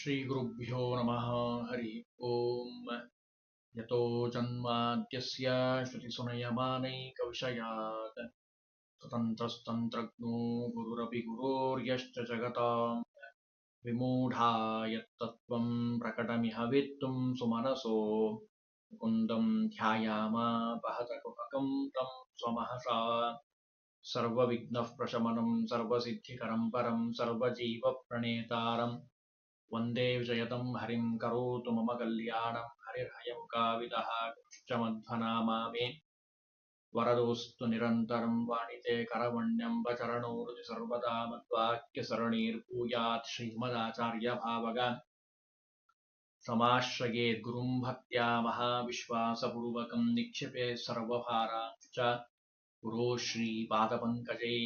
श्रीगुरुभ्यो नमः हरि ओम। यतो जन्माद्यस्य श्रुतिसुनयमानैकविषयात् स्वतन्त्रस्तन्त्रज्ञो गुरुरपि गुरोर्यश्च जगतां विमूढा यत्तत्त्वं प्रकटमिह वेत्तुं सुमनसो मुकुन्दं ध्यायामापहतकुहकं तं स्वमहसा सर्वविघ्नःप्रशमनं सर्वसिद्धिकरं परं सर्वजीवप्रणेतारं वन्दे विजयतं हरिं करोतु मम कल्याणं हरिर्हयं काविदः कृश्चमध्वनामा मे वरदोऽस्तु निरन्तरं वाणिते करवण्यं वचरणो हृदि सर्वदा मद्वाक्यसरणीर्भूयात् श्रीमदाचार्यभावगान् समाश्रयेत् गुरुं भक्त्या महाविश्वासपूर्वकं निक्षिपेत् सर्वभारांश्च गुरो ಶ್ರೀಪಾದಪಂಕಜೇ.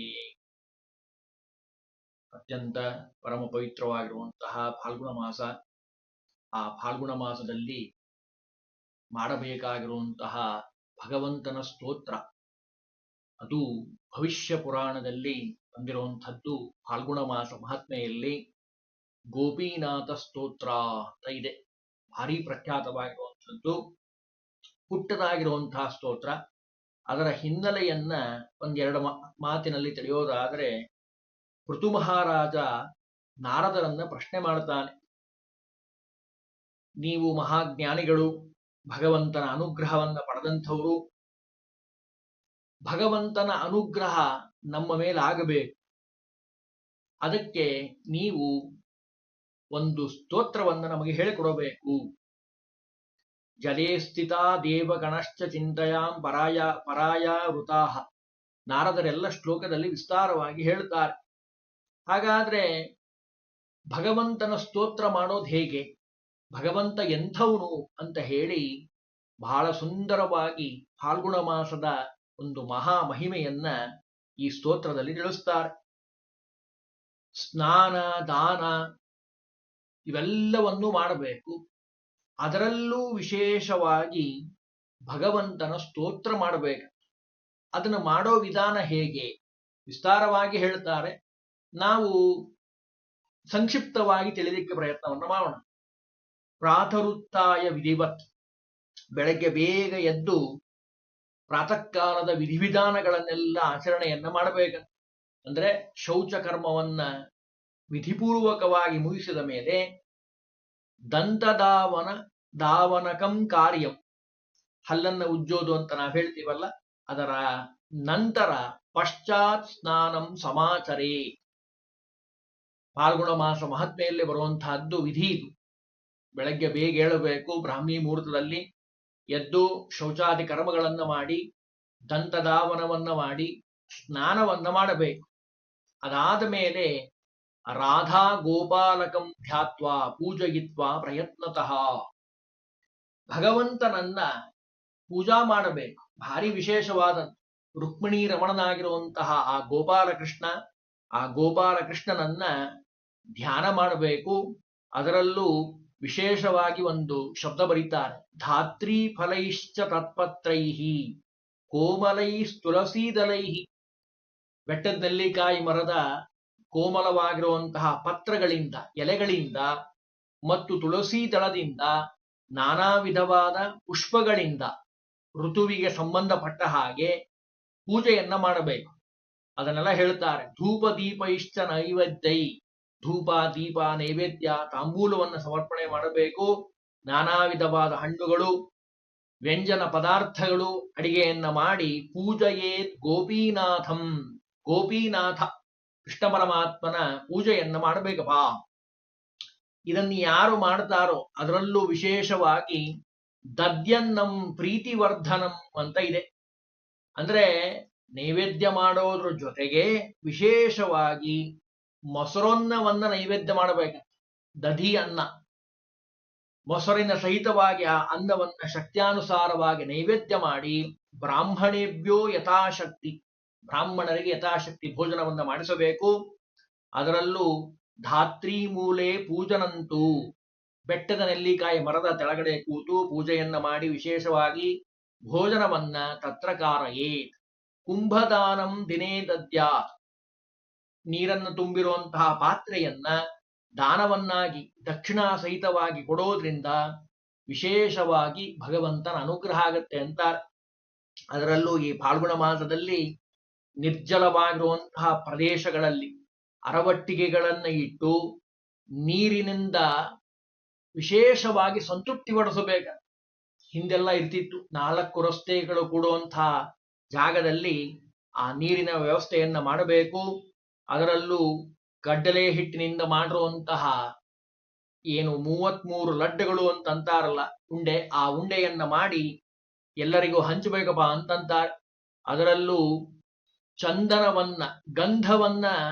ಅತ್ಯಂತ ಪರಮ ಪವಿತ್ರವಾಗಿರುವಂತಹ ಫಾಲ್ಗುಣ ಮಾಸ. ಆ ಫಾಲ್ಗುಣ ಮಾಸದಲ್ಲಿ ಮಾಡಬೇಕಾಗಿರುವಂತಹ ಭಗವಂತನ ಸ್ತೋತ್ರ, ಅದು ಭವಿಷ್ಯ ಪುರಾಣದಲ್ಲಿ ಬಂದಿರುವಂಥದ್ದು. ಫಾಲ್ಗುಣ ಮಾಸ ಮಹಾತ್ಮೆಯಲ್ಲಿ ಗೋಪೀನಾಥ ಸ್ತೋತ್ರ ಅಂತ ಇದೆ, ಭಾರಿ ಪ್ರಖ್ಯಾತವಾಗಿರುವಂಥದ್ದು, ಪುಟ್ಟದಾಗಿರುವಂತಹ ಸ್ತೋತ್ರ. ಅದರ ಹಿನ್ನೆಲೆಯನ್ನ ಒಂದೆರಡು ಮಾತಿನಲ್ಲಿ ತಿಳಿಯೋದಾದರೆ, ಪೃಥು ಮಹಾರಾಜ ನಾರದರನ್ನ ಪ್ರಶ್ನೆ ಮಾಡ್ತಾನೆ. ನೀವು ಮಹಾಜ್ಞಾನಿಗಳು, ಭಗವಂತನ ಅನುಗ್ರಹವನ್ನ ಪಡೆದಂಥವರು, ಭಗವಂತನ ಅನುಗ್ರಹ ನಮ್ಮ ಮೇಲಾಗಬೇಕು, ಅದಕ್ಕೆ ನೀವು ಒಂದು ಸ್ತೋತ್ರವನ್ನು ನಮಗೆ ಹೇಳಿಕೊಡಬೇಕು. ಜಲೇ ಸ್ಥಿತಾ ದೇವಗಣಶ್ಚ ಚಿಂತೆಯಾಂ ಪರಾಯ ವೃತಾಹ. ನಾರದರೆಲ್ಲ ಶ್ಲೋಕದಲ್ಲಿ ವಿಸ್ತಾರವಾಗಿ ಹೇಳ್ತಾರೆ. ಹಾಗಾದ್ರೆ ಭಗವಂತನ ಸ್ತೋತ್ರ ಮಾಡೋದು ಹೇಗೆ, ಭಗವಂತ ಎಂಥವನು ಅಂತ ಹೇಳಿ ಬಹಳ ಸುಂದರವಾಗಿ ಫಾಲ್ಗುಣ ಮಾಸದ ಒಂದು ಮಹಾ ಮಹಿಮೆಯನ್ನ ಈ ಸ್ತೋತ್ರದಲ್ಲಿ ತಿಳಿಸ್ತಾರೆ. ಸ್ನಾನ ದಾನ ಇವೆಲ್ಲವನ್ನೂ ಮಾಡಬೇಕು, ಅದರಲ್ಲೂ ವಿಶೇಷವಾಗಿ ಭಗವಂತನ ಸ್ತೋತ್ರ ಮಾಡಬೇಕು. ಅದನ್ನು ಮಾಡೋ ವಿಧಾನ ಹೇಗೆ ವಿಸ್ತಾರವಾಗಿ ಹೇಳ್ತಾರೆ. ನಾವು ಸಂಕ್ಷಿಪ್ತವಾಗಿ ತಿಳಿಲಿಕ್ಕೆ ಪ್ರಯತ್ನವನ್ನು ಮಾಡೋಣ. ಪ್ರಾತರುತ್ತಾಯ ವಿಧಿವತ್, ಬೆಳಗ್ಗೆ ಬೇಗ ಎದ್ದು ಪ್ರಾತಃ ಕಾಲದ ವಿಧಿವಿಧಾನಗಳನ್ನೆಲ್ಲ ಆಚರಣೆಯನ್ನ ಮಾಡಬೇಕು. ಅಂದ್ರೆ ಶೌಚ ಕರ್ಮವನ್ನ ವಿಧಿಪೂರ್ವಕವಾಗಿ ಮುಗಿಸಿದ ಮೇಲೆ ದಾವನಕಂ ಕಾರ್ಯಂ, ಹಲ್ಲನ್ನ ಉಜ್ಜೋದು ಅಂತ ನಾವು ಹೇಳ್ತೀವಲ್ಲ, ಅದರ ನಂತರ ಪಶ್ಚಾತ್ ಸ್ನಾನಂ ಸಮಾಚರೇ. ಫಾಲ್ಗುಣ ಮಾಸ ಮಹಾತ್ಮೆಯಲ್ಲಿ ಬರುವಂತಹದ್ದು ವಿಧಿ ಇದು. ಬೆಳಗ್ಗೆ ಬೇಗ ಏಳಬೇಕು, ಬ್ರಾಹ್ಮಿ ಮುಹೂರ್ತದಲ್ಲಿ ಎದ್ದು ಶೌಚಾದಿ ಕರ್ಮಗಳನ್ನ ಮಾಡಿ ದಂತಧಾವನವನ್ನ ಮಾಡಿ ಸ್ನಾನವನ್ನ ಮಾಡಬೇಕು. ಅದಾದ ಮೇಲೆ ರಾಧಾ ಗೋಪಾಲಕಂ ಧ್ಯಾತ್ವ ಪೂಜಯಿತ್ವ ಪ್ರಯತ್ನತಃ, ಭಗವಂತನನ್ನ ಪೂಜಾ ಮಾಡಬೇಕು. ಭಾರಿ ವಿಶೇಷವಾದ ರುಕ್ಮಿಣೀ ರಮಣನಾಗಿರುವಂತಹ ಆ ಗೋಪಾಲಕೃಷ್ಣನನ್ನ ಧ್ಯಾನ ಮಾಡಬೇಕು. ಅದರಲ್ಲೂ ವಿಶೇಷವಾಗಿ ಒಂದು ಶಬ್ದ ಬರೀತಾರೆ, ಧಾತ್ರೀ ಫಲೈಶ್ಚ ತತ್ಪತ್ರೈಹಿ ಕೋಮಲೈಸ್ತುಲಸೀದಲೈಹಿ. ಬೆಟ್ಟದ ನೆಲ್ಲಿಕಾಯಿ ಮರದ ಕೋಮಲವಾಗಿರುವಂತಹ ಪತ್ರಗಳಿಂದ, ಎಲೆಗಳಿಂದ ಮತ್ತು ತುಳಸಿ ದಳದಿಂದ, ನಾನಾ ವಿಧವಾದ ಪುಷ್ಪಗಳಿಂದ ಋತುವಿಗೆ ಸಂಬಂಧಪಟ್ಟ ಹಾಗೆ ಪೂಜೆಯನ್ನ ಮಾಡಬೇಕು. ಅದನ್ನೆಲ್ಲ ಹೇಳ್ತಾರೆ. ಧೂಪ ದೀಪ ಇಷ್ಟ ನೈವೇದ್ಯೈ, ಧೂಪ ದೀಪ ನೈವೇದ್ಯ ತಾಂಬೂಲವನ್ನು ಸಮರ್ಪಣೆ ಮಾಡಬೇಕು. ನಾನಾ ವಿಧವಾದ ಹಣ್ಣುಗಳು ವ್ಯಂಜನ ಪದಾರ್ಥಗಳು ಅಡಿಗೆಯನ್ನ ಮಾಡಿ ಪೂಜೆಯೇತ್ ಗೋಪೀನಾಥಂ, ಗೋಪೀನಾಥ ಕೃಷ್ಣ ಪರಮಾತ್ಮನ ಪೂಜೆಯನ್ನ ಮಾಡಬೇಕಪ್ಪ. ಇದನ್ನು ಯಾರು ಮಾಡ್ತಾರೋ ಅದರಲ್ಲೂ ವಿಶೇಷವಾಗಿ ದದ್ಯನ್ನಂ ಪ್ರೀತಿವರ್ಧನಂ ಅಂತ ಇದೆ. ಅಂದ್ರೆ ನೈವೇದ್ಯ ಮಾಡೋದ್ರ ಜೊತೆಗೆ ವಿಶೇಷವಾಗಿ ಮೊಸರನ್ನವನ್ನ ನೈವೇದ್ಯ ಮಾಡಬೇಕು. ದಧಿ ಅನ್ನ, ಮೊಸರಿನ ಸಹಿತವಾಗಿ ಆ ಅನ್ನವನ್ನ ಶಕ್ತ್ಯಾನುಸಾರವಾಗಿ ನೈವೇದ್ಯ ಮಾಡಿ ಬ್ರಾಹ್ಮಣೇಭ್ಯೋ ಯಥಾಶಕ್ತಿ, ಬ್ರಾಹ್ಮಣರಿಗೆ ಯಥಾಶಕ್ತಿ ಭೋಜನವನ್ನ ಮಾಡಿಸಬೇಕು. ಅದರಲ್ಲೂ ಧಾತ್ರಿ ಮೂಲೆ ಪೂಜನಂತೂ, ಬೆಟ್ಟದ ನೆಲ್ಲಿಕಾಯಿ ಮರದ ತೆಳಗಡೆ ಕೂತು ಪೂಜೆಯನ್ನ ಮಾಡಿ ವಿಶೇಷವಾಗಿ ಭೋಜನವನ್ನ ತತ್ರಕಾರಯೇತ್. ಕುಂಭದಾನಂ ದಿನೇ ದದ್ಯಾತ್, ನೀರನ್ನು ತುಂಬಿರುವಂತಹ ಪಾತ್ರೆಯನ್ನ ದಾನವನ್ನಾಗಿ ದಕ್ಷಿಣಾ ಸಹಿತವಾಗಿ ಕೊಡೋದ್ರಿಂದ ವಿಶೇಷವಾಗಿ ಭಗವಂತನ ಅನುಗ್ರಹ ಆಗತ್ತೆ ಅಂತಾರೆ. ಅದರಲ್ಲೂ ಈ ಫಾಲ್ಗುಣ ಮಾಸದಲ್ಲಿ ನಿರ್ಜಲವಾಗಿರುವಂತಹ ಪ್ರದೇಶಗಳಲ್ಲಿ ಅರವಟ್ಟಿಗೆಗಳನ್ನು ಇಟ್ಟು ನೀರಿನಿಂದ ವಿಶೇಷವಾಗಿ ಸಂತೃಪ್ತಿ ಪಡಿಸಬೇಕು. ಹಿಂದೆಲ್ಲ ಇರ್ತಿತ್ತು, 4 ರಸ್ತೆಗಳು ಕೂಡುವಂತಹ ಜಾಗದಲ್ಲಿ ಆ ನೀರಿನ ವ್ಯವಸ್ಥೆಯನ್ನ ಮಾಡಬೇಕು. ಅದರಲ್ಲೂ ಗಡ್ಡಲೆ ಹಿಟ್ಟಿನಿಂದ ಮಾಡಿರುವಂತಹ ಏನು 33 ಲಡ್ಡುಗಳು ಅಂತ ಅಂತಾರಲ್ಲ ಉಂಡೆ, ಆ ಉಂಡೆಯನ್ನ ಮಾಡಿ ಎಲ್ಲರಿಗೂ ಹಂಚಬೇಕಪ್ಪ ಅಂತಂತಾರೆ. ಅದರಲ್ಲೂ ಚಂದನವನ್ನ ಗಂಧವನ್ನ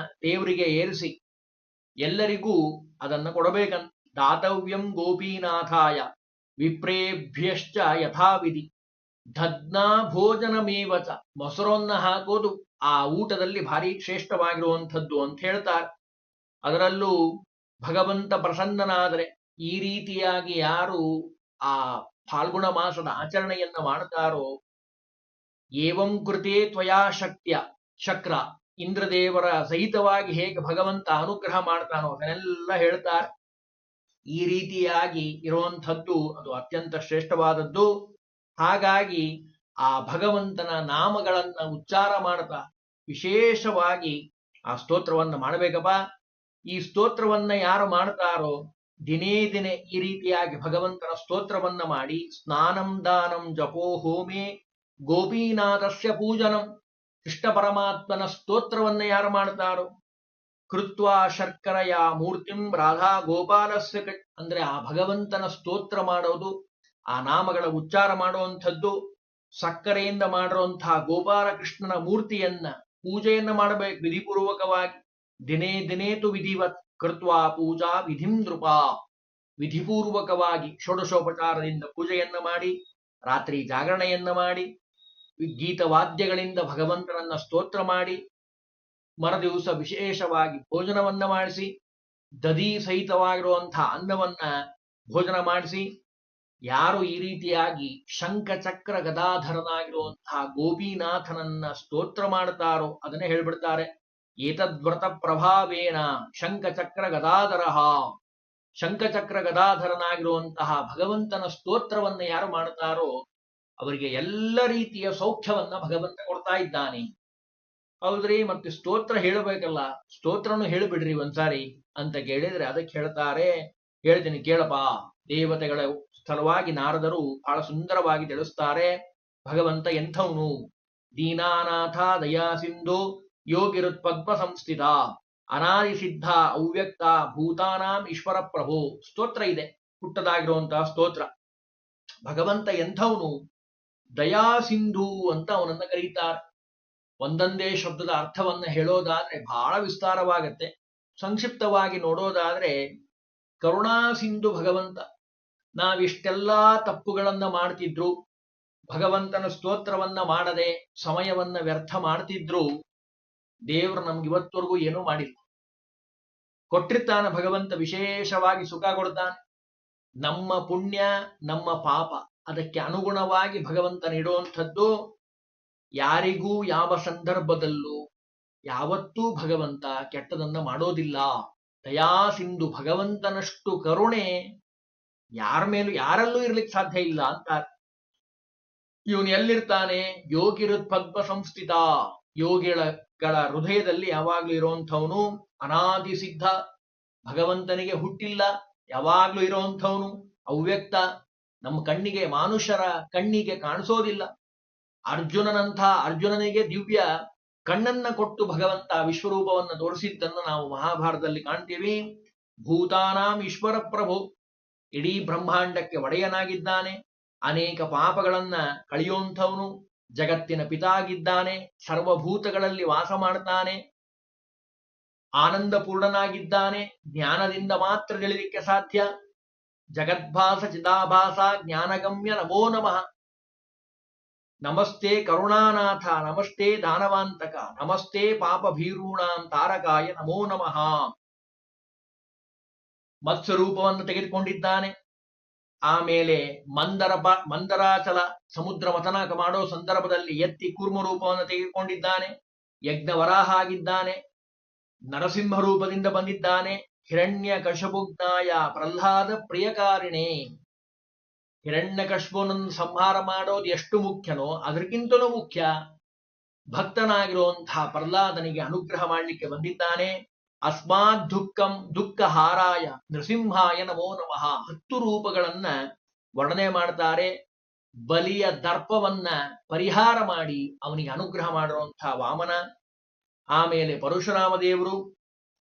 ದೇವರಿಗೆ ಏರಿಸಿ ಎಲ್ಲರಿಗೂ ಅದನ್ನ ಕೊಡಬೇಕಂತ. ದಾತವ್ಯಂ ಗೋಪೀನಾಥಾಯ ವಿಪ್ರೇಭ್ಯಶ್ಚ ಯಥಾವಿಧಿ ದದ್ನಾ ಭೋಜನಮೇವಚ. ಮೊಸರನ್ನ ಹಾಕೋದು ಆ ಊಟದಲ್ಲಿ ಭಾರಿ ಶ್ರೇಷ್ಠವಾಗಿರುವಂಥದ್ದು ಅಂತ ಹೇಳ್ತಾರೆ. ಅದರಲ್ಲೂ ಭಗವಂತ ಪ್ರಸನ್ನನಾದರೆ ಈ ರೀತಿಯಾಗಿ ಯಾರು ಆ ಫಾಲ್ಗುಣ ಮಾಸದ ಆಚರಣೆಯನ್ನ ಮಾಡ್ತಾರೋ, ಏವಂ ಕೃತೇ ತ್ವಯಾ ಶಕ್ರ, ಇಂದ್ರದೇವರ ಸಹಿತವಾಗಿ ಹೇಗೆ ಭಗವಂತ ಅನುಗ್ರಹ ಮಾಡ್ತಾನೋ ಅದನ್ನೆಲ್ಲ ಹೇಳ್ತಾರೆ. ಈ ರೀತಿಯಾಗಿ ಇರುವಂಥದ್ದು ಅದು ಅತ್ಯಂತ ಶ್ರೇಷ್ಠವಾದದ್ದು. ಹಾಗಾಗಿ ಆ ಭಗವಂತನ ನಾಮಗಳನ್ನ ಉಚ್ಚಾರ ಮಾಡ್ತಾ ವಿಶೇಷವಾಗಿ ಆ ಸ್ತೋತ್ರವನ್ನ ಮಾಡಬೇಕಪ್ಪ. ಈ ಸ್ತೋತ್ರವನ್ನ ಯಾರು ಮಾಡ್ತಾರೋ ದಿನೇ ದಿನೇ ಈ ರೀತಿಯಾಗಿ ಭಗವಂತನ ಸ್ತೋತ್ರವನ್ನ ಮಾಡಿ ಸ್ನಾನಂ ದಾನಂ ಜಪೋ ಹೋಮೇ ಗೋಪೀನಾಥಸ್ಯ ಪೂಜನಂ, ಕೃಷ್ಣ ಪರಮಾತ್ಮನ ಸ್ತೋತ್ರವನ್ನ ಯಾರು ಮಾಡ್ತಾರೋ ಕೃತ್ವಾ ಶರ್ಕರಯ ಮೂರ್ತಿಂ ರಾಧಾ ಗೋಪಾಲಸ್ಯ ಅಂದ್ರೆ ಆ ಭಗವಂತನ ಸ್ತೋತ್ರ ಮಾಡೋದು, ಆ ನಾಮಗಳ ಉಚ್ಚಾರ ಮಾಡುವಂಥದ್ದು, ಸಕ್ಕರೆಯಿಂದ ಮಾಡಿರುವಂತಹ ಗೋಪಾಲ ಕೃಷ್ಣನ ಮೂರ್ತಿಯನ್ನ ಪೂಜೆಯನ್ನ ಮಾಡಬೇಕು ವಿಧಿಪೂರ್ವಕವಾಗಿ. ದಿನೇ ದಿನೇತು ವಿಧಿವತ್ ಕೃತ್ವಾ ಪೂಜಾ ವಿಧಿಂ ನೃಪ, ವಿಧಿಪೂರ್ವಕವಾಗಿ ಷೋಡಶೋಪಚಾರದಿಂದ ಪೂಜೆಯನ್ನ ಮಾಡಿ ರಾತ್ರಿ ಜಾಗರಣೆಯನ್ನ ಮಾಡಿ ಗೀತವಾದ್ಯಗಳಿಂದ ಭಗವಂತನನ್ನ ಸ್ತೋತ್ರ ಮಾಡಿ ಮರದಿವಸ ವಿಶೇಷವಾಗಿ ಭೋಜನವನ್ನ ಮಾಡಿಸಿ ದಧಿ ಸಹಿತವಾಗಿರುವಂತಹ ಅನ್ನವನ್ನ ಭೋಜನ ಮಾಡಿಸಿ ಯಾರು ಈ ರೀತಿಯಾಗಿ ಶಂಖಚಕ್ರ ಗದಾಧರನಾಗಿರುವಂತಹ ಗೋಪಿನಾಥನನ್ನ ಸ್ತೋತ್ರ ಮಾಡ್ತಾರೋ ಅದನ್ನೇ ಹೇಳ್ಬಿಡ್ತಾರೆ. ಏತದ್ವ್ರತ ಪ್ರಭಾವೇನ ಶಂಖಚಕ್ರ ಗದಾಧರಃ, ಶಂಖಚಕ್ರ ಗದಾಧರನಾಗಿರುವಂತಹ ಭಗವಂತನ ಸ್ತೋತ್ರವನ್ನ ಯಾರು ಮಾಡ್ತಾರೋ ಅವರಿಗೆ ಎಲ್ಲ ರೀತಿಯ ಸೌಖ್ಯವನ್ನ ಭಗವಂತ ಕೊಡ್ತಾ ಇದ್ದಾನೆ. ಹೌದ್ರಿ, ಮತ್ತೆ ಸ್ತೋತ್ರ ಹೇಳಬೇಕಲ್ಲ, ಸ್ತೋತ್ರನು ಹೇಳಿಬಿಡ್ರಿ ಒಂದ್ಸಾರಿ ಅಂತ ಕೇಳಿದ್ರೆ ಅದಕ್ಕೆ ಹೇಳ್ತಾರೆ, ಹೇಳ್ತೀನಿ ಕೇಳಪ್ಪ. ದೇವತೆಗಳ ಸ್ಥಳವಾಗಿ ನಾರದರು ಬಹಳ ಸುಂದರವಾಗಿ ತಿಳಿಸ್ತಾರೆ. ಭಗವಂತ ಎಂಥವನು? ದೀನಾನಾಥ ದಯಾ ಸಿಂಧು ಯೋಗಿರುತ್ ಪದ್ಮ ಸಂಸ್ಥಿತ ಅನಾದಿ ಸಿದ್ಧ ಅವ್ಯಕ್ತ ಭೂತಾನಾಂ ಈಶ್ವರ ಪ್ರಭು. ಸ್ತೋತ್ರ ಇದೆ, ಪುಟ್ಟದಾಗಿರುವಂತಹ ಸ್ತೋತ್ರ. ಭಗವಂತ ಎಂಥವನು? ದಯಾ ಸಿಂಧು ಅಂತ ಅವನನ್ನ ಕರೀತಾರೆ. ಒಂದೊಂದೇ ಶಬ್ದದ ಅರ್ಥವನ್ನ ಹೇಳೋದಾದ್ರೆ ಬಹಳ ವಿಸ್ತಾರವಾಗತ್ತೆ. ಸಂಕ್ಷಿಪ್ತವಾಗಿ ನೋಡೋದಾದ್ರೆ ಕರುಣಾ ಸಿಂಧು ಭಗವಂತ. ನಾವಿಷ್ಟೆಲ್ಲಾ ತಪ್ಪುಗಳನ್ನ ಮಾಡ್ತಿದ್ರು, ಭಗವಂತನ ಸ್ತೋತ್ರವನ್ನ ಮಾಡದೆ ಸಮಯವನ್ನ ವ್ಯರ್ಥ ಮಾಡ್ತಿದ್ರು, ದೇವರು ನಮ್ಗೆ ಇವತ್ತವರೆಗೂ ಏನೂ ಮಾಡಿಲ್ಲ. ಕೊಟ್ಟಿರ್ತಾನೆ ಭಗವಂತ, ವಿಶೇಷವಾಗಿ ಸುಖ ಕೊಡ್ತಾನೆ. ನಮ್ಮ ಪುಣ್ಯ ನಮ್ಮ ಪಾಪ ಅದಕ್ಕೆ ಅನುಗುಣವಾಗಿ ಭಗವಂತ ನೀಡುವಂಥದ್ದು. ಯಾರಿಗೂ ಯಾವ ಸಂದರ್ಭದಲ್ಲೂ ಯಾವತ್ತೂ ಭಗವಂತ ಕೆಟ್ಟದನ್ನ ಮಾಡೋದಿಲ್ಲ. ದಯಾ ಸಿಂಧು, ಭಗವಂತನಷ್ಟು ಕರುಣೆ ಯಾರ ಮೇಲೂ ಯಾರಲ್ಲೂ ಇರ್ಲಿಕ್ಕೆ ಸಾಧ್ಯ ಇಲ್ಲ ಅಂತ. ಇವನು ಎಲ್ಲಿರ್ತಾನೆ? ಯೋಗಿರುತ್ ಪದ್ಮ ಸಂಸ್ಥಿತ, ಯೋಗಿಗಳ ಹೃದಯದಲ್ಲಿ ಯಾವಾಗ್ಲೂ ಇರುವಂಥವನು. ಅನಾದಿ ಸಿದ್ಧ, ಭಗವಂತನಿಗೆ ಹುಟ್ಟಿಲ್ಲ, ಯಾವಾಗ್ಲೂ ಇರುವಂಥವನು. ಅವ್ಯಕ್ತ, ನಮ್ಮ ಕಣ್ಣಿಗೆ ಮಾನುಷರ ಕಣ್ಣಿಗೆ ಕಾಣಿಸೋದಿಲ್ಲ. ಅರ್ಜುನನಿಗೆ ದಿವ್ಯ ಕಣ್ಣನ್ನ ಕೊಟ್ಟು ಭಗವಂತ ವಿಶ್ವರೂಪವನ್ನ ತೋರಿಸಿದ್ದನ್ನು ನಾವು ಮಹಾಭಾರತದಲ್ಲಿ ಕಾಣ್ತೀವಿ. ಭೂತಾನಾಂ ಈಶ್ವರ ಪ್ರಭು, ಇಡೀ ಬ್ರಹ್ಮಾಂಡಕ್ಕೆ ಒಡೆಯನಾಗಿದ್ದಾನೆ. ಅನೇಕ ಪಾಪಗಳನ್ನ ಕಳೆಯುವಂಥವನು, ಜಗತ್ತಿನ ಪಿತಾಗಿದ್ದಾನೆ, ಸರ್ವಭೂತಗಳಲ್ಲಿ ವಾಸ ಮಾಡ್ತಾನೆ, ಆನಂದ ಪೂರ್ಣನಾಗಿದ್ದಾನೆ. ಜ್ಞಾನದಿಂದ ಮಾತ್ರ ತಿಳಿಲಿಕ್ಕೆ ಸಾಧ್ಯ. ಜಗದ್ಭಾಸ ಚಿದಾಭಾಸ ಜ್ಞಾನಗಮ್ಯ ನಮೋ ನಮಃ. ನಮಸ್ತೆ ಕರುಣಾನಾಥ, ನಮಸ್ತೆ ದಾನವಾಂತಕ, ನಮಸ್ತೆ ಪಾಪ ಭೀರೂಣಾಂ ತಾರಕಾಯ ನಮೋ ನಮಃ. ಮತ್ಸ್ಯರೂಪವನ್ನು ತೆಗೆದುಕೊಂಡಿದ್ದಾನೆ. ಆಮೇಲೆ ಮಂದರಾಚಲ ಸಮುದ್ರ ಮಥನ ಮಾಡೋ ಸಂದರ್ಭದಲ್ಲಿ ಎತ್ತಿ ಕೂರ್ಮ ರೂಪವನ್ನು ತೆಗೆದುಕೊಂಡಿದ್ದಾನೆ. ಯಜ್ಞವರಾಹ ಆಗಿದ್ದಾನೆ. ನರಸಿಂಹ ರೂಪದಿಂದ ಬಂದಿದ್ದಾನೆ. ಹಿರಣ್ಯಕಶಿಪುಜ್ಞಾಯ ಪ್ರಹ್ಲಾದ ಪ್ರಿಯಕಾರಿಣೆ. ಹಿರಣ್ಯಕಶಿಪುನನ್ನು ಸಂಹಾರ ಮಾಡೋದು ಎಷ್ಟು ಮುಖ್ಯನೋ ಅದಕ್ಕಿಂತಲೂ ಮುಖ್ಯ ಭಕ್ತನಾಗಿರುವಂತಹ ಪ್ರಹ್ಲಾದನಿಗೆ ಅನುಗ್ರಹ ಮಾಡಲಿಕ್ಕೆ ಬಂದಿದ್ದಾನೆ. ಅಸ್ಮಾತ್ ದುಃಖ ಹಾರಾಯ ನೃಸಿಂಹಾಯ ನಮೋ ನಮಃ. 10 ರೂಪಗಳನ್ನ ವರ್ಣನೆ ಮಾಡ್ತಾರೆ. ಬಲಿಯ ದರ್ಪವನ್ನ ಪರಿಹಾರ ಮಾಡಿ ಅವನಿಗೆ ಅನುಗ್ರಹ ಮಾಡಿರುವಂತಹ ವಾಮನ, ಆಮೇಲೆ ಪರಶುರಾಮ ದೇವರು,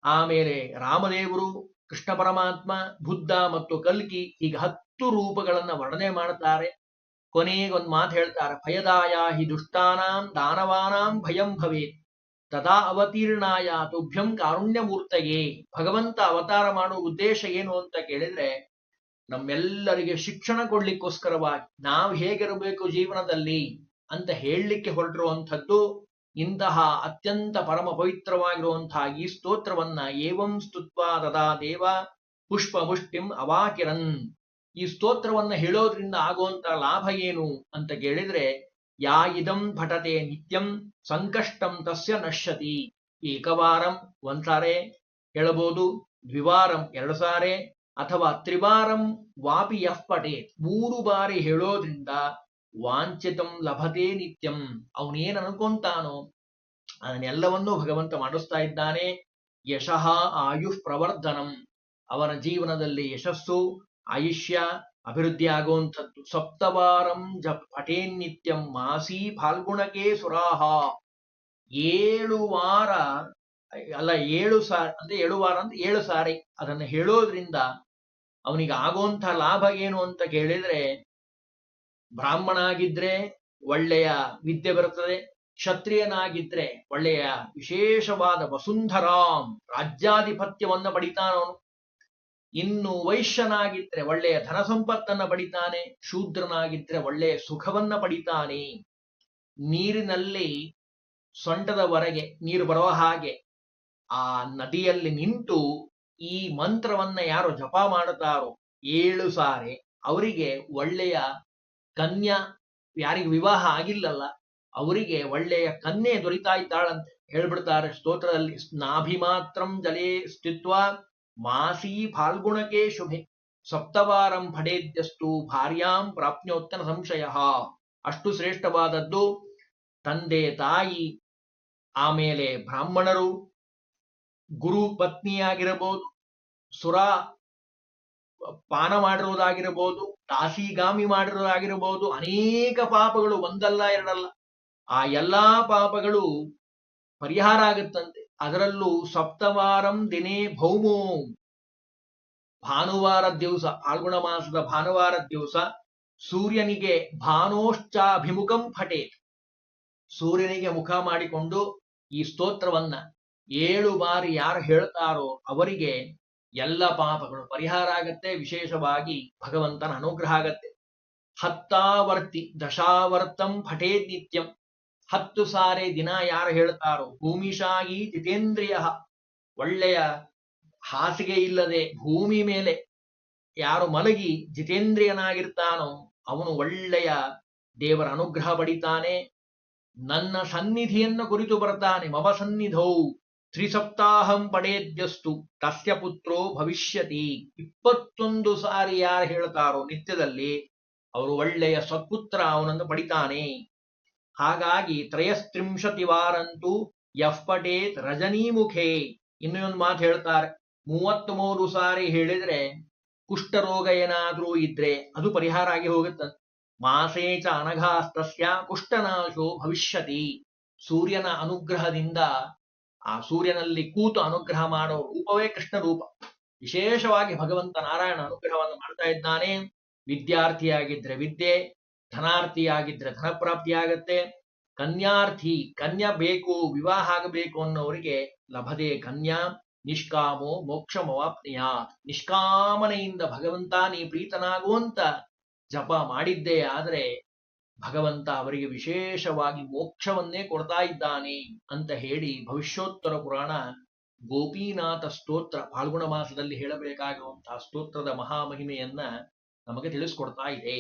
ಆಮೇಲೆ ರಾಮದೇವರು, ಕೃಷ್ಣ ಪರಮಾತ್ಮ, ಬುದ್ಧ ಮತ್ತು ಕಲ್ಕಿ, ಹೀಗೆ 10 ರೂಪಗಳನ್ನ ವರ್ಣನೆ ಮಾಡ್ತಾರೆ. ಕೊನೆಗೊಂದು ಮಾತು ಹೇಳ್ತಾರೆ, ಭಯದಾಯ ಹಿ ದುಷ್ಟಾನಾಂ ದಾನವಾನಾಂ ಭಯಂ ಭವೇತ್ ತದಾ ಅವತೀರ್ಣಾಯ ತುಭ್ಯಂ ಕಾರುಣ್ಯಮೂರ್ತಯೇ. ಭಗವಂತ ಅವತಾರ ಮಾಡುವ ಉದ್ದೇಶ ಏನು ಅಂತ ಕೇಳಿದ್ರೆ, ನಮ್ಮೆಲ್ಲರಿಗೆ ಶಿಕ್ಷಣ ಕೊಡ್ಲಿಕ್ಕೋಸ್ಕರವಾಗಿ ನಾವು ಹೇಗಿರಬೇಕು ಜೀವನದಲ್ಲಿ ಅಂತ ಹೇಳಲಿಕ್ಕೆ ಹೊರಟಿರುವಂಥದ್ದು. ಇಂತಹ ಅತ್ಯಂತ ಪರಮ ಪವಿತ್ರವಾಗಿರುವಂತಹ ಈ ಸ್ತೋತ್ರವನ್ನ ಏವಂ ಸ್ತುತ್ವ ತದಾ ದೇವ ಪುಷ್ಪ ಮುಷ್ಟಿಂ ಅವಾಕಿರನ್. ಈ ಸ್ತೋತ್ರವನ್ನ ಹೇಳೋದ್ರಿಂದ ಆಗುವಂತ ಲಾಭ ಏನು ಅಂತ ಕೇಳಿದ್ರೆ, ಯಾ ಇದಂ ಪಠತೆ ನಿತ್ಯಂ ಸಂಕಷ್ಟಂ ತಸ್ಯ ನಶ್ಯತಿ. ಏಕವಾರಂ ಒಂದ್ಸಾರೆ ಹೇಳಬಹುದು, ದ್ವಿವಾರಂ 2 ಸಾರೆ, ಅಥವಾ ತ್ರಿವಾರಂ ವಾಪಿ ಯಃ ಪಠೇತ್ 3 ಬಾರಿ ಹೇಳೋದ್ರಿಂದ ವಾಂಛಿತಂ ಲಭತೆ ನಿತ್ಯಂ. ಅವನೇನ್ ಅನ್ಕೊಂತಾನೋ ಅದನ್ನೆಲ್ಲವನ್ನೂ ಭಗವಂತ ಮಾಡಿಸ್ತಾ ಇದ್ದಾನೆ. ಯಶಃ ಆಯುಃ ಪ್ರವರ್ಧನಂ. ಅವನ ಜೀವನದಲ್ಲಿ ಯಶಸ್ಸು, ಆಯುಷ್ಯ, ಅಭಿವೃದ್ಧಿ ಆಗುವಂಥದ್ದು. ಸಪ್ತವಾರಂ ಪಠೇನ್ ನಿತ್ಯಂ ಮಾಸಿ ಫಾಲ್ಗುಣಕೆ ಸುರಾಹ. 7 ವಾರ ಅಲ್ಲ 7 ಸಾರಿ ಅಂದ್ರೆ 7 ವಾರ ಅಂದ್ರೆ 7 ಸಾರಿ ಅದನ್ನು ಹೇಳೋದ್ರಿಂದ ಅವನಿಗೆ ಆಗುವಂಥ ಲಾಭ ಏನು ಅಂತ ಕೇಳಿದ್ರೆ, ಬ್ರಾಹ್ಮಣ ಆಗಿದ್ರೆ ಒಳ್ಳೆಯ ವಿದ್ಯೆ ಬರುತ್ತದೆ, ಕ್ಷತ್ರಿಯನಾಗಿದ್ರೆ ಒಳ್ಳೆಯ ವಿಶೇಷವಾದ ವಸುಂಧರಾಂ ರಾಜ್ಯಾಧಿಪತ್ಯವನ್ನ ಪಡಿತಾನವನು, ಇನ್ನು ವೈಶ್ಯನಾಗಿದ್ರೆ ಒಳ್ಳೆಯ ಧನ ಸಂಪತ್ತನ್ನ ಪಡಿತಾನೆ, ಶೂದ್ರನಾಗಿದ್ರೆ ಒಳ್ಳೆಯ ಸುಖವನ್ನ ಪಡಿತಾನೆ. ನೀರಿನಲ್ಲಿ ಸೊಂಟದವರೆಗೆ ನೀರು ಬರೋ ಹಾಗೆ ಆ ನದಿಯಲ್ಲಿ ನಿಂತು ಈ ಮಂತ್ರವನ್ನ ಯಾರು ಜಪ ಮಾಡುತ್ತಾರೋ 7 ಸಾರಿ ಅವರಿಗೆ ಒಳ್ಳೆಯ ಕನ್ಯಾ, ಯಾರಿಗೆ ವಿವಾಹ ಆಗಿಲ್ಲಲ್ಲ ಅವರಿಗೆ ಒಳ್ಳೆಯ ಕನ್ಯೆ ದೊರಿತಾ ಇದ್ದಾಳಂತೆ ಹೇಳ್ಬಿಡ್ತಾರೆ ಸ್ತೋತ್ರದಲ್ಲಿ. ಸ್ನಾಭಿಮಾತ್ರಂ ಜಲೇ ಸ್ಥಿತ್ವ ಮಾಸಿ ಫಾಲ್ಗುಣಕೆ ಶುಭೆ ಸಪ್ತವಾರಂ ಪಡೇದ್ಯಸ್ತು ಭಾರ್ಯಾಂ ಪ್ರಾಪ್ನೋತ್ತನ ಸಂಶಯ. ಅಷ್ಟು ಶ್ರೇಷ್ಠವಾದದ್ದು. ತಂದೆ ತಾಯಿ, ಆಮೇಲೆ ಬ್ರಾಹ್ಮಣರು, ಗುರು ಪತ್ನಿಯಾಗಿರಬಹುದು, ಸುರ ಪಾನ ಮಾಡಿರುವುದಾಗಿರಬಹುದು, ದಾಸಿಗಾಮಿ ಮಾಡಿರುವುದಾಗಿರಬಹುದು, ಅನೇಕ ಪಾಪಗಳು ಒಂದಲ್ಲ ಎರಡಲ್ಲ, ಆ ಎಲ್ಲಾ ಪಾಪಗಳು ಪರಿಹಾರ ಆಗುತ್ತಂತೆ. ಅದರಲ್ಲೂ ಸಪ್ತವಾರಂ ದಿನೇ ಭೌಮೋ, ಭಾನುವಾರ ದಿವಸ, ಫಾಲ್ಗುಣ ಮಾಸದ ಭಾನುವಾರ ದಿವಸ ಸೂರ್ಯನಿಗೆ ಭಾನೋಶ್ಚಾಭಿಮುಖಂ ಪಠೇತ್, ಸೂರ್ಯನಿಗೆ ಮುಖ ಮಾಡಿಕೊಂಡು ಈ ಸ್ತೋತ್ರವನ್ನ 7 ಬಾರಿ ಯಾರು ಹೇಳ್ತಾರೋ ಅವರಿಗೆ ಎಲ್ಲ ಪಾಪಗಳು ಪರಿಹಾರ ಆಗತ್ತೆ. ವಿಶೇಷವಾಗಿ ಭಗವಂತನ ಅನುಗ್ರಹ ಆಗತ್ತೆ. ಹತ್ತಾವರ್ತಿ ದಶಾವರ್ತಂ ಪಠೇದ್ ನಿತ್ಯಂ. 10 ಸಾರಿ ದಿನ ಯಾರು ಹೇಳ್ತಾರೋ ಭೂಮಿಶಾಯಿ ಜಿತೇಂದ್ರಿಯ, ಒಳ್ಳೆಯ ಹಾಸಿಗೆ ಇಲ್ಲದೆ ಭೂಮಿ ಮೇಲೆ ಯಾರು ಮಲಗಿ ಜಿತೇಂದ್ರಿಯನಾಗಿರ್ತಾನೋ ಅವನು ಒಳ್ಳೆಯ ದೇವರ ಅನುಗ್ರಹ ಪಡಿತಾನೆ. ನನ್ನ ಸನ್ನಿಧಿಯನ್ನು ಕುರಿತು ಬರ್ತಾನೆ, ಮಮ ಸನ್ನಿಧೌ ತ್ರಿಸಪ್ತಾಹಂ ಪಡೇದ್ಯಸ್ತು ತಸ್ಯ ಪುತ್ರೋ ಭವಿಷ್ಯತಿ. 21 ಸಾರಿ ಯಾರು ಹೇಳ್ತಾರೋ ನಿತ್ಯದಲ್ಲಿ ಅವರು ಒಳ್ಳೆಯ ಸತ್ಪುತ್ರ ಅವನನ್ನು ಪಡಿತಾನೆ. ಹಾಗಾಗಿ ತ್ರಯಸ್ತ್ರಿಂಶತಿ ವಾರಂತೂ ಯಃ ಪಠೇತ್ ರಜನೀಮುಖೇ. ಇನ್ನೊಂದು ಮಾತು ಹೇಳ್ತಾರೆ, 33 ಸಾರಿ ಹೇಳಿದ್ರೆ ಕುಷ್ಠರೋಗ ಏನಾದ್ರೂ ಇದ್ರೆ ಅದು ಪರಿಹಾರ ಆಗಿ ಹೋಗುತ್ತಂತೆ. ಮಾಸೇಚ ಅನಘಾಸ್ತಸ್ಯ ಕುಷ್ಠನಾಶೋ ಭವಿಷ್ಯತಿ. ಸೂರ್ಯನ ಅನುಗ್ರಹದಿಂದ, ಆ ಸೂರ್ಯನಲ್ಲಿ ಕೂತು ಅನುಗ್ರಹ ಮಾಡೋ ರೂಪವೇ ಕೃಷ್ಣ ರೂಪ. ವಿಶೇಷವಾಗಿ ಭಗವಂತ ನಾರಾಯಣ ಅನುಗ್ರಹವನ್ನು ಮಾಡ್ತಾ ಇದ್ದಾನೆ. ವಿದ್ಯಾರ್ಥಿಯಾಗಿದ್ರೆ ವಿದ್ಯೆ, ಧನಾರ್ಥಿಯಾಗಿದ್ರೆ ಧನಪ್ರಾಪ್ತಿಯಾಗತ್ತೆ. ಕನ್ಯಾರ್ಥಿ, ಕನ್ಯಾ ಬೇಕು, ವಿವಾಹ ಆಗಬೇಕು ಅನ್ನೋರಿಗೆ ಲಭದೆ ಕನ್ಯಾ. ನಿಷ್ಕಾಮೋ ಮೋಕ್ಷಮವಾಪ್ನಿಯಾತ್. ನಿಷ್ಕಾಮನೆಯಿಂದ ಭಗವಂತ ನೀ ಪ್ರೀತನಾಗುವಂತ ಜಪ ಮಾಡಿದ್ದೇ ಆದ್ರೆ ಭಗವಂತ ಅವರಿಗೆ ವಿಶೇಷವಾಗಿ ಮೋಕ್ಷವನ್ನೇ ಕೊಡ್ತಾ ಇದ್ದಾನೆ ಅಂತ ಹೇಳಿ ಭವಿಷ್ಯೋತ್ತರ ಪುರಾಣ ಗೋಪೀನಾಥ ಸ್ತೋತ್ರ ಫಾಲ್ಗುಣ ಮಾಸದಲ್ಲಿ ಹೇಳಬೇಕಾಗಿರುವಂತಹ ಸ್ತೋತ್ರದ ಮಹಾಮಹಿಮೆಯನ್ನ ನಮಗೆ ತಿಳಿಸ್ಕೊಡ್ತಾ ಇದೆ.